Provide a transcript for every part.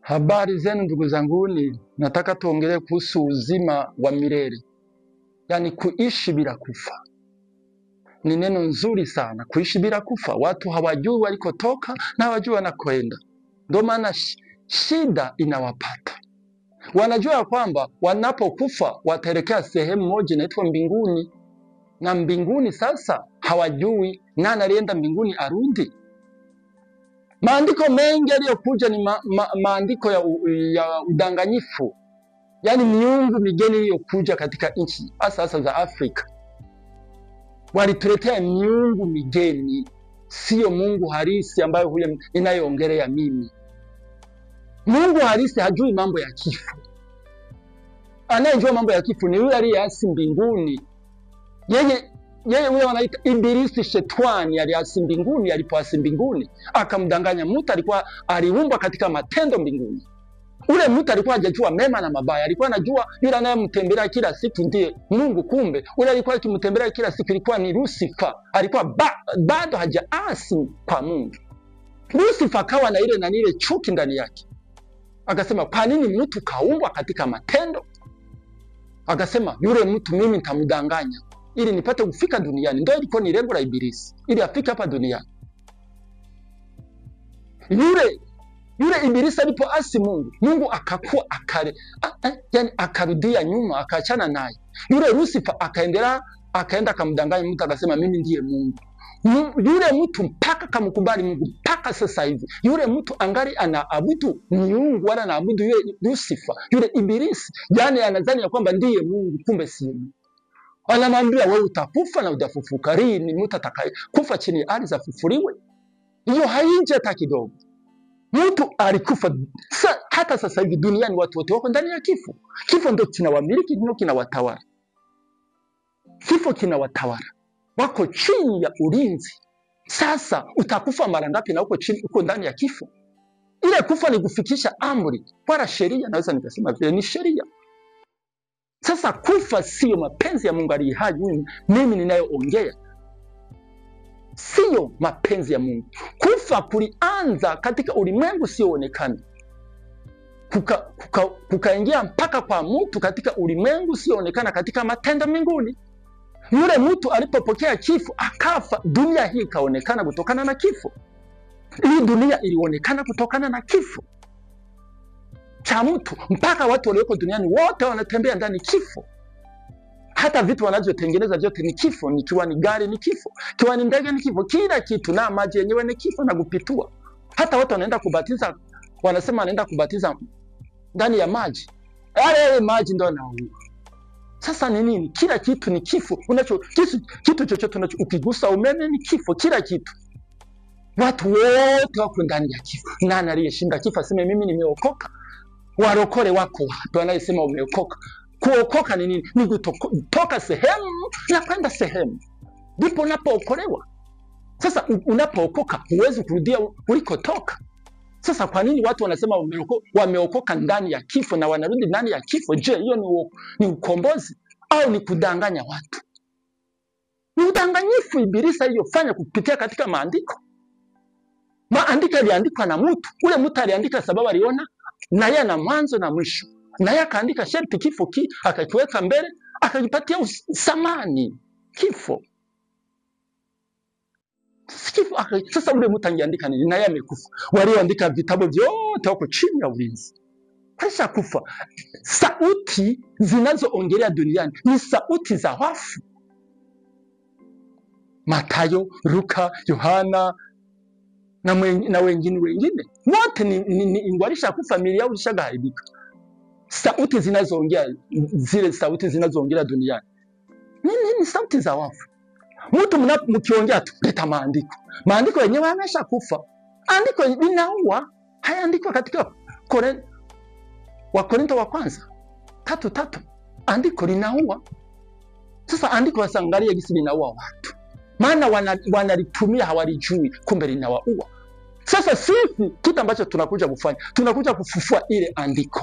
Habari zenu ndugu zanguni, nataka tuongelee kuhusu uzima wa milele. Yaani kuishi bila kufa. Ni neno nzuri sana, kuishi bila kufa. Watu hawajui walikotoka na hawajui wanakoenda. Ndio maana shida inawapata. Wanajua kwamba wanapokufa wataelekea sehemu moja inaitwa mbinguni. Na mbinguni sasa hawajui nani alienda mbinguni arudi. Maandiko mengi yaliyokuja ni maandiko ya udanganyifu. Yaani miungu migeni iliyokuja katika nchi hasa za Afrika. Walituletea miungu migeni, sio Mungu halisi ambayo huyo ninayoongelea mimi. Mungu halisi hajui mambo ya kifo. Anayejua mambo ya kifo ni yule aliyeasi mbinguni. Yeye huyo wanaita Ibilisi, Shetani aliasi mbinguni. Alipoasi mbinguni akamdanganya mtu, aliumbwa katika matendo mbinguni. Ule mtu alikuwa hajajua mema na mabaya. Alikuwa anajua yule anayemtembelea kila siku ndiye Mungu, kumbe ule alikuwa akimtembelea kila siku ilikuwa ni Lucifer. Alikuwa bado hajaasi kwa Mungu. Lucifer akawa na ile chuki ndani yake. Akasema, kwa nini mtu kaumbwa katika matendo? Akasema, yule mtu mimi nitamdanganya ili nipate kufika duniani. Ndio ilikuwa ni lengo la Ibilisi, ili afike hapa duniani. Yule Ibilisi alipoasi Mungu akakuwa akarudia nyuma, akaachana naye. Yule Lucifer akaenda akamdanganya mtu, akasema mimi ndiye Mungu. Yule mtu mpaka kamkubali Mungu mpaka sasa hivi. Yule mtu angali anaabudu miungu, wala anaabudu yule Lucifer, yule Ibilisi. Yaani anadhani ya kwamba ndiye Mungu, kumbe si Mungu. Anamwambia wewe utakufa na utafufuka. Lini mtu atakaye-kufa chini ya ardhi afufuliwe? Hiyo haiji hata kidogo. Mtu alikufa. Hata sasa hivi duniani watu wote wako ndani ya kifo. Kifo ndio kinawamiliki, ndio kinawatawala. Kifo kinawatawala. Wako chini ya ulinzi. Sasa utakufa mara ngapi na uko ndani ya kifo? Ile kufa ni kufikisha amri, wala sheria, naweza nikasema vile ni sheria. Sasa kufa sio mapenzi ya Mungu aliye hai. Mimi ninayoongea sio mapenzi ya Mungu. Kufa kulianza katika ulimwengu sioonekana, kukaingia mpaka kwa mtu katika ulimwengu sioonekana, katika matendo mbinguni. Yule mtu alipopokea kifo akafa, dunia hii ikaonekana kutokana na kifo. Hii dunia ilionekana kutokana na kifo cha mtu, mpaka watu walioko duniani wote wanatembea ndani kifo. Hata vitu wanavyotengeneza vyote ni kifo. Nikiwa ni gari ni kifo, kiwa ni ndege ni kifo, kila kitu, na maji yenyewe ni kifo na kupitua. Hata watu wanaenda kubatiza, wanasema wanaenda kubatiza ndani ya maji. Yale maji ndio yanaua. Sasa ni nini? Kila kitu ni kifo. Kitu chochote ukigusa umeme ni kifo, kila kitu. Watu wote wako ndani ya kifo. Nani aliyeshinda kifo aseme mimi nimeokoka? Warokole wako watu wanayesema umeokoka. Kuokoka ni nini? Ni kutoka sehemu na kwenda sehemu, ndipo unapookolewa. Sasa unapookoka huwezi kurudia ulikotoka. Sasa kwa nini watu wanasema wameokoka ndani ya kifo na wanarudi ndani ya kifo? Je, hiyo ni ukombozi au ni kudanganya watu? Ni udanganyifu Ibilisi aliyofanya kupitia katika maandiko. Maandiko yaliandikwa na mtu. Ule mtu aliandika sababu aliona na yeye na mwanzo na mwisho. Na yeye akaandika sharti kifo akakiweka mbele, akajipatia samani kifo. Sasa ule mtu angeandika nini? Na yeye amekufa. Walioandika vitabu vyote wako chini ya ulinzi. Kisha kufa. Sauti zinazoongelea duniani ni sauti za wafu. Mathayo, Luka, Yohana na wengine wote ni walisha kufa, miili yao ilishagaharibika. Sauti zinazoongea, zile sauti zinazoongea duniani ni sauti za wafu. Mtu mkiongea tu leta maandiko. Maandiko yenyewe yamesha kufa. Andiko linaua. Hayaandikwa katika Wakorintho wa kwanza 3:3. Andiko linaua. Sasa andiko wasangalia gisi linaua watu. Maana wanalitumia hawalijui, kumbe linawaua. Sasa sisi kitu ambacho tunakuja kufanya, tunakuja kufufua ile andiko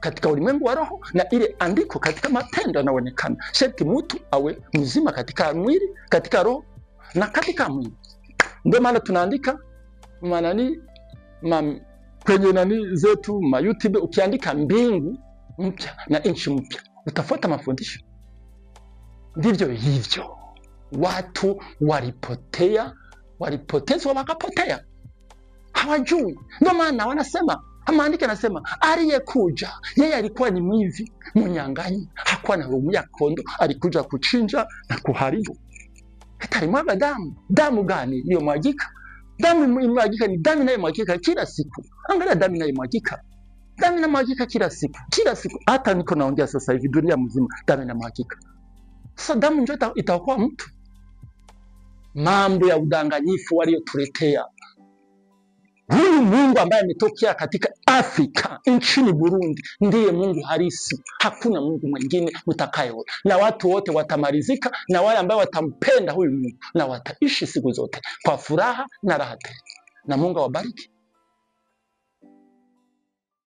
katika ulimwengu wa roho na ile andiko katika matendo yanaonekana. Sharti mtu awe mzima katika mwili, katika roho na katika mwili. Ndio maana tunaandika kwenye nani zetu ma YouTube, ukiandika mbingu mpya na nchi mpya utafuata mafundisho. Ndivyo hivyo watu walipotea, walipotezwa wakapotea, hawajui. Ndio maana wanasema, maandiko yanasema aliyekuja yeye alikuwa ni mwivi, mnyang'anyi, hakuwa na roho ya kondo, alikuja kuchinja na kuharibu. Alimwaga damu. Damu gani iliyomwagika? Damu imwagika ni damu inayomwagika kila siku. Angalia damu inayomwagika. Damu inamwagika kila siku. Kila siku. Hata niko naongea sasa hivi dunia mzima damu inamwagika. Sasa damu ndio itaokoa mtu. Mambo ya udanganyifu waliotuletea. Huyu Mungu ambaye ametokea katika Afrika, nchini Burundi, ndiye Mungu halisi. Hakuna Mungu mwingine utakayeona. Na watu wote watamalizika, na wale ambao watampenda huyu Mungu na wataishi siku zote kwa furaha na raha tele. Na Mungu awabariki.